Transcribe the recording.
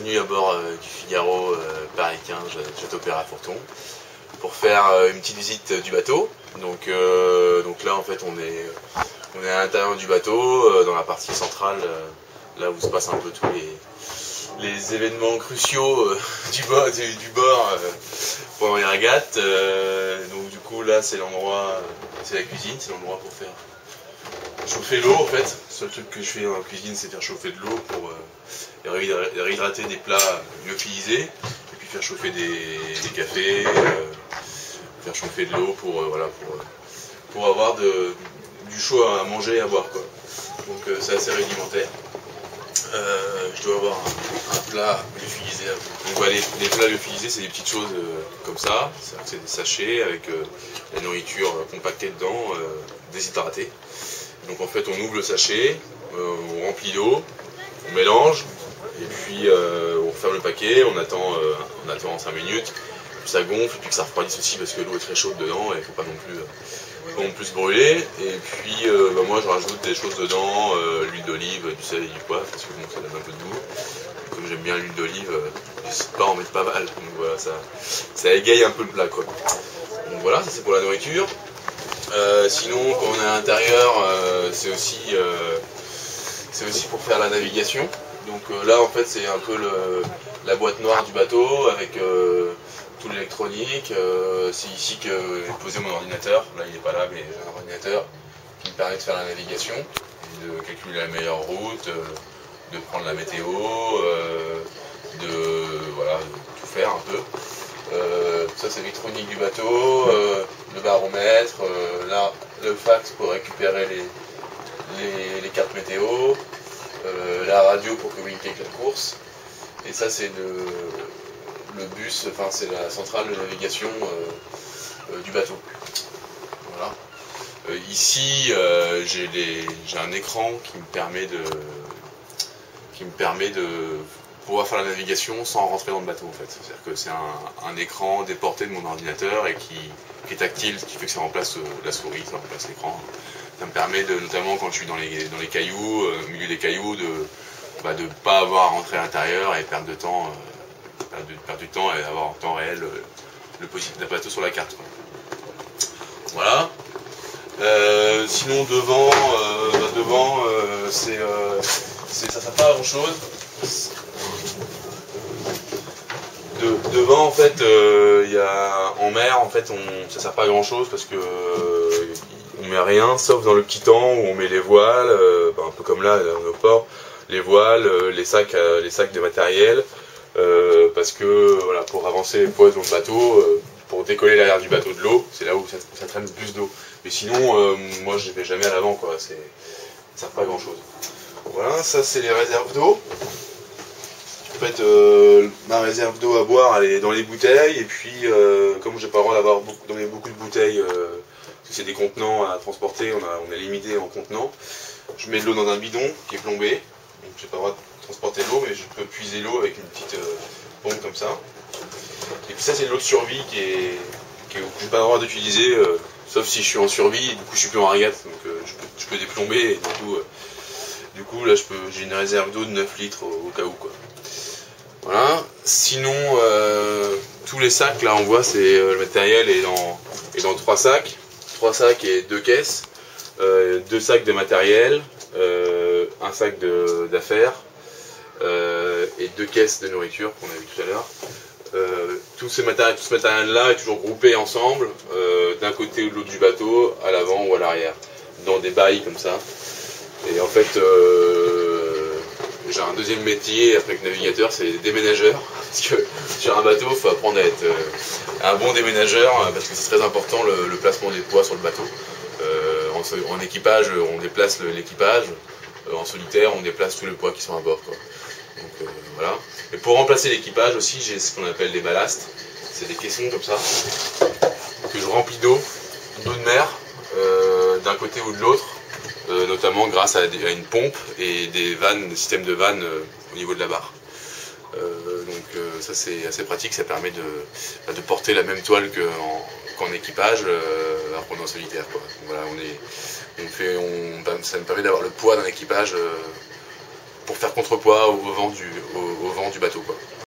bienvenue à bord du Figaro Paris 15 Château Perret-à-Fourton pour faire une petite visite du bateau. Donc là en fait on est à l'intérieur du bateau, dans la partie centrale, là où se passent un peu tous les événements cruciaux du bord pendant les régates. Donc du coup là c'est l'endroit, c'est la cuisine, c'est l'endroit pour faire chauffer l'eau en fait. Le seul truc que je fais dans la cuisine c'est faire chauffer de l'eau pour réhydrater des plats lyophilisés et puis faire chauffer des cafés, faire chauffer de l'eau pour avoir du chaud à manger et à boire quoi. Donc c'est assez rudimentaire. Je dois avoir un plat lyophilisé. Donc voilà, les plats lyophilisés c'est des petites choses comme ça, c'est des sachets avec la nourriture compactée dedans, déshydratée. Donc en fait on ouvre le sachet, on remplit d'eau, on mélange, et puis on ferme le paquet, on attend 5 minutes, puis ça gonfle, et puis que ça refroidisse aussi parce que l'eau est très chaude dedans et il ne faut pas non plus se brûler. Et puis moi je rajoute des choses dedans, l'huile d'olive, du sel et du poivre, parce que bon, ça donne un peu de goût. Comme j'aime bien l'huile d'olive, j'hésite pas à en mettre pas mal, donc voilà, ça égaye un peu le plat quoi. Donc voilà, ça c'est pour la nourriture. Sinon quand on est à l'intérieur, c'est aussi pour faire la navigation. Donc là en fait c'est un peu la boîte noire du bateau avec tout l'électronique. C'est ici que j'ai posé mon ordinateur. Là il n'est pas là mais j'ai un ordinateur qui me permet de faire la navigation, de calculer la meilleure route, de prendre la météo, de tout faire un peu. Ça c'est l'électronique du bateau, le baromètre, là le fax pour récupérer les cartes météo, la radio pour communiquer avec la course, et ça c'est le bus, enfin c'est la centrale de navigation du bateau. Voilà. Ici j'ai un écran qui me permet de pouvoir faire la navigation sans rentrer dans le bateau en fait. C'est-à-dire que c'est un écran déporté de mon ordinateur et qui est tactile, ce qui fait que ça remplace la souris, ça remplace l'écran. Ça me permet notamment quand je suis dans les cailloux, au milieu des cailloux, de ne pas avoir à rentrer à l'intérieur et perdre du temps et avoir en temps réel le position d'un bateau sur la carte quoi. Voilà. Sinon devant, ça sert pas à grand chose. Devant en fait en mer en fait ça sert pas à grand chose parce que on met rien sauf dans le petit temps où on met les voiles, un peu comme là au port, les voiles, les sacs de matériel, parce que voilà, pour avancer les poids dans le bateau, pour décoller l'arrière du bateau de l'eau, c'est là où ça traîne plus d'eau. Mais sinon moi je vais jamais à l'avant quoi, ça sert pas à grand chose. Voilà, ça c'est les réserves d'eau. En fait, ma réserve d'eau à boire elle est dans les bouteilles, et puis comme j'ai pas le droit d'avoir beaucoup de bouteilles, parce que c'est des contenants à transporter, on est limité en contenants, je mets de l'eau dans un bidon qui est plombé, donc j'ai pas le droit de transporter l'eau, mais je peux puiser l'eau avec une petite pompe comme ça. Et puis ça c'est de l'eau de survie que j'ai pas le droit d'utiliser, sauf si je suis en survie, et du coup je suis plus en régate, donc je peux déplomber, et du coup là j'ai une réserve d'eau de 9 litres au cas où quoi. Voilà. Sinon, tous les sacs, là on voit, c'est le matériel est dans 3 sacs. 3 sacs et 2 caisses. 2 sacs de matériel, un sac d'affaires et 2 caisses de nourriture qu'on a vu tout à l'heure. Tout ce matériel-là est toujours groupé ensemble, d'un côté ou de l'autre du bateau, à l'avant ou à l'arrière, dans des bails comme ça. Et en fait, j'ai un deuxième métier après que navigateur, c'est déménageur. Parce que sur un bateau, il faut apprendre à être un bon déménageur, parce que c'est très important le placement des poids sur le bateau. En équipage, on déplace l'équipage. En solitaire, on déplace tous les poids qui sont à bord quoi. Donc voilà. Et pour remplacer l'équipage aussi, j'ai ce qu'on appelle des ballasts. C'est des caissons comme ça, que je remplis d'eau de mer, d'un côté ou de l'autre. Notamment grâce à une pompe et des systèmes de vannes au niveau de la barre. Donc ça c'est assez pratique, ça permet de porter la même toile qu'en équipage, alors qu'on est en solitaire quoi. Donc, voilà, ça me permet d'avoir le poids d'un équipage pour faire contrepoids au vent du bateau, quoi.